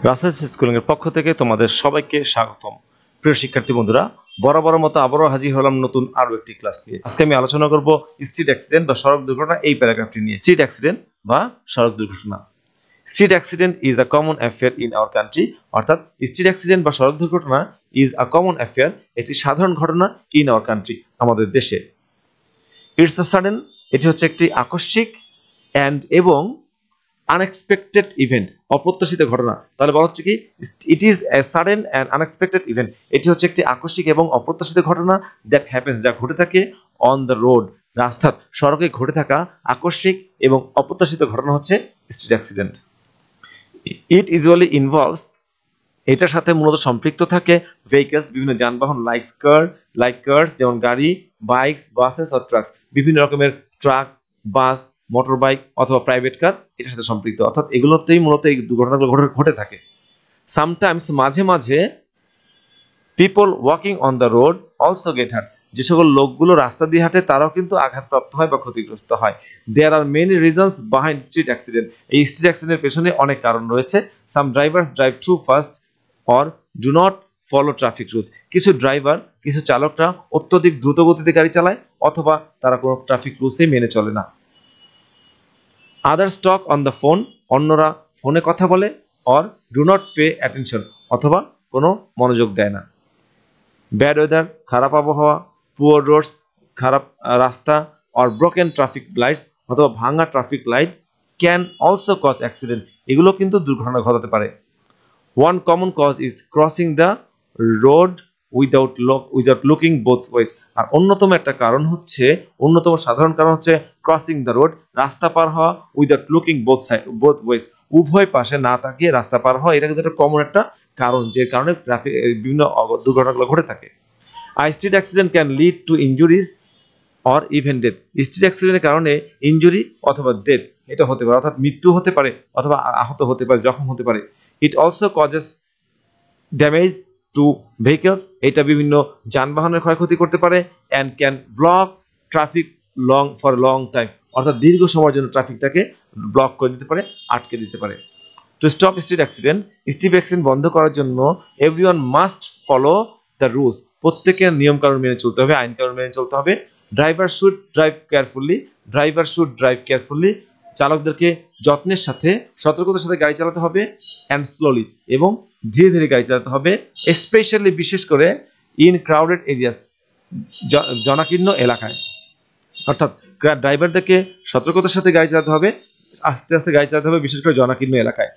রাসেলস schooling এর পক্ষ থেকে তোমাদের সবাইকে স্বাগতম। প্রিয় শিক্ষার্থী বন্ধুরা, বরাবর মতো আবারও হাজির হলাম নতুন আরো একটি ক্লাস নিয়ে। আজকে আমি আলোচনা করব স্ট্রিট অ্যাক্সিডেন্ট বা সড়ক দুর্ঘটনা এই প্যারাগ্রাফটি নিয়ে। স্ট্রিট অ্যাক্সিডেন্ট বা সড়ক দুর্ঘটনা। Street accident is a common affair in our country, অর্থাৎ স্ট্রিট অ্যাক্সিডেন্ট বা সড়ক দুর্ঘটনা ইজ আ কমন অ্যাফেয়ার, একটি সাধারণ ঘটনা ইন আওয়ার কান্ট্রি, আমাদের দেশে। ইটস আ সাডেন, এটি হচ্ছে একটি আকস্মিক এবং আনএক্সপেক্টেড ইভেন্ট, অপ্রত্যাশিত ঘটনা। তাহলে বলা হচ্ছে কি, it is a sudden and unexpected event, এটি হচ্ছে একটি আকস্মিক এবং অপ্রত্যাশিত ঘটনা দ্যাট হ্যাপেন্স, যা ঘটে থাকে অন দ্য রোড, রাস্তার সড়কে ঘটে থাকা আকস্মিক এবং অপ্রত্যাশিত ঘটনা হচ্ছে স্ট্রিট অ্যাক্সিডেন্ট। ইট ইউজুয়ালি ইনভলভস, এটার সাথে মূলত সম্পৃক্ত থাকে ভেহিকলস, বিভিন্ন যানবাহন, লাইক কার্স যেমন গাড়ি, বাইকস, বাসেস অর ট্রাকস, বিভিন্ন রকমের ট্রাক, বাস, মোটর বাইক অথবা প্রাইভেট কার এটার সাথে সম্পৃক্ত, অর্থাৎ এগুলোতেই মূলত এই দুর্ঘটনাগুলো ঘটে থাকে। সামটাইমস, মাঝে মাঝে, people walking on the road also get heart, যে সকল লোকগুলো রাস্তা দিয়ে হাঁটে তারাও কিন্তু আঘাতপ্রাপ্ত হয় বা ক্ষতিগ্রস্ত হয়। There are many reasons behind street accident, এই স্ট্রিট অ্যাক্সিডেন্টের পেছনে অনেক কারণ রয়েছে। Some drivers drive too fast or do not follow traffic rules, কিছু চালকরা অত্যধিক দ্রুত গতিতে গাড়ি চালায় অথবা তারা কোনো ট্রাফিক রুলসই মেনে চলে না। Others talk on the phone, অন্যরা ফোনে কথা বলে, or do not pay attention, অথবা কোনো মনোযোগ দেয় না। ব্যাড ওয়েদার, খারাপ আবহাওয়া, পুয়ার রোডস, খারাপ রাস্তা, অর ব্রোকেন ট্রাফিক লাইটস, অথবা ভাঙা traffic light can also cause accident, এগুলো কিন্তু দুর্ঘটনা ঘটাতে পারে। One common cause is crossing the road without looking both ways, আর অন্যতম সাধারণ কারণ হচ্ছে ক্রসিং দ্য রোড, রাস্তা পার হওয়া, উইদাউট লুকিং বোথ ওয়েজ, উভয় পাশে না তাকিয়ে রাস্তা পার হওয়া, এটা কিন্তু একটা কমন একটা কারণ, যে কারণে ট্রাফিক বিভিন্ন দুর্ঘটনাগুলো ঘটে থাকে। I street accident can lead to injuries or even death, street অ্যাক্সিডেন্টের কারণে ইনজুরি অথবা ডেথ এটা হতে পারে, অর্থাৎ মৃত্যু হতে পারে অথবা আহত হতে পারে, জখম হতে পারে। It also causes damage to vehicles, এটা বিভিন্ন যানবাহনের ক্ষয়ক্ষতি করতে পারে। And can block traffic for long time, অর্থাৎ দীর্ঘ সময়ের জন্য ট্রাফিকটাকে ব্লক করে দিতে পারে, আটকে দিতে পারে। টু স্টপ স্ট্রিট অ্যাক্সিডেন্ট বন্ধ করার জন্য everyone must follow the rules, প্রত্যেকের নিয়ম কানুন মেনে চলতে হবে, আইন কানুন মেনে চলতে হবে। ড্রাইভার শুড ড্রাইভ কেয়ারফুলি, চালকদেরকে যত্নের সাথে, সতর্কতার সাথে গাড়ি চালাতে হবে। অ্যান্ড স্লোলি, এবং ধীরে ধীরে গাড়ি চালাতে হবে। স্পেশালি, বিশেষ করে ইন ক্রাউডেড এরিয়াস, জনাকীর্ণ এলাকায়, অর্থাৎ ড্রাইভারদেরকে সতর্কতার সাথে গাড়ি চালাতে হবে, আস্তে আস্তে গাড়ি চালাতে হবে, বিশেষ করে জনাকীর্ণ এলাকায়।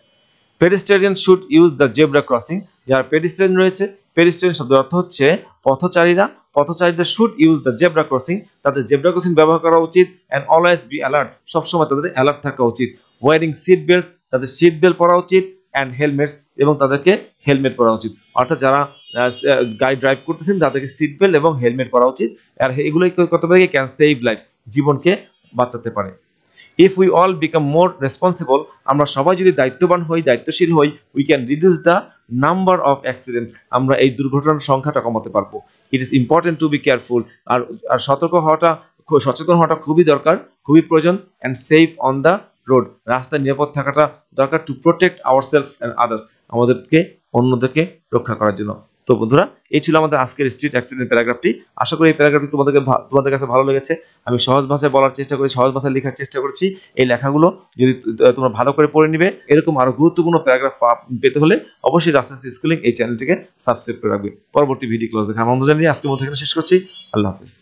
Pedestrian should use the zebra crossing, যারা পেডিস্ট্রিয়ান রয়েছে, পেডিস্ট্রিয়ান শব্দের অর্থ হচ্ছে পথচারীরা should use the zebra crossing, তাদের জেব্রা ক্রসিং ব্যবহার করা উচিত। অ্যান্ড অলওয়েজ বি অ্যালার্ট, সবসময় তাদের অ্যালার্ট থাকা উচিত। ওয়ারিং সিট বেল্টস, তাদের সিট বেল্ট পরা উচিত। অ্যান্ড হেলমেটস, এবং তাদেরকে হেলমেট পরা উচিত, অর্থাৎ যারা গাড়ি ড্রাইভ করতেছেন তাদেরকে সিট বেল্ট এবং হেলমেট পরা উচিত। আর এগুলোই করতে পারে ক্যান সেভ লাইফ, জীবনকে বাঁচাতে পারে। If we all become more responsible, আমরা সবাই যদি দায়িত্বশীল হই, we can reduce the number of accident, আমরা এই দুর্ঘটনার সংখ্যাটা কমাতে পারবো। It is important to be careful, আর সচেতন হওয়াটা খুবই দরকার, খুবই প্রয়োজন। And safe on the road, রাস্তায় নিরাপদ থাকাটা দরকার। To protect ourself and others, আমাদেরকে অন্যদেরকে রক্ষা করার জন্য। তো বন্ধুরা, এই ছিল আমাদের আজকের স্ট্রিট অ্যাক্সিডেন্ট প্যারাগ্রাফটি। আশা করি এই প্যারাগ্রাফটি তোমাদের কাছে ভালো লেগেছে। আমি সহজ ভাষায় বলার চেষ্টা করি, সহজ ভাষায় লেখার চেষ্টা করছি। এই লেখাগুলো যদি তোমরা ভালো করে পড়ে নিবে, এরকম আরো গুরুত্বপূর্ণ প্যারাগ্রাফ পেতে হলে অবশ্যই রাসেলস স্কুলিং এই চ্যানেলটিকে সাবস্ক্রাইব করে রাখবে। পরবর্তী ভিডিও ক্লাস দেখার আনন্দ জানিয়ে আজকের মতো এখানে শেষ করছি। আল্লাহ হাফেজ।